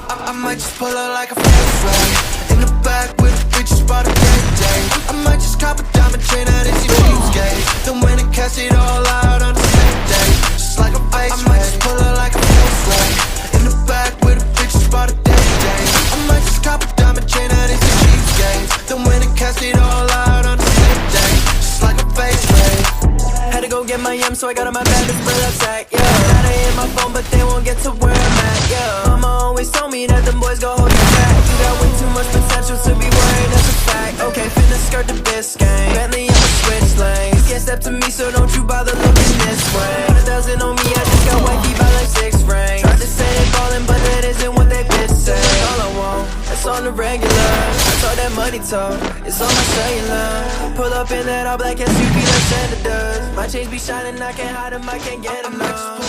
I might just pull up like a fast ride in the back with the bitches by the day. I might just cop a diamond chain out and see cheapskate, then win and cash it all out on the same day, just like a face. I might just pull up like a fast ride in the back with the bitches by the day. I might just cop a diamond chain out and see cheapskate, then win and cash it all out on the same day, just like a face. Had to go get my M, so I got on my bed, this bread upside, yeah. Gotta hit my phone, but they won't get to where I'm at, yeah. Mama always told me that them boys gon' hold you back. You got way too much potential to be worried, that's a fact. Okay, finna skirt the Biscayne, Bentley, I'ma switch lanes. You can't step to me, so don't you bother looking this way. 100,000 on me, I just got wifey by like 6 rings. Tried to say they ballin', but that isn't what they bitch say. All I want, that's on the regular. I talk that money talk, it's on my cellular. Pull up in that all black SUV like Santa does. My chains be shining, I can't hide them, I can't get enough.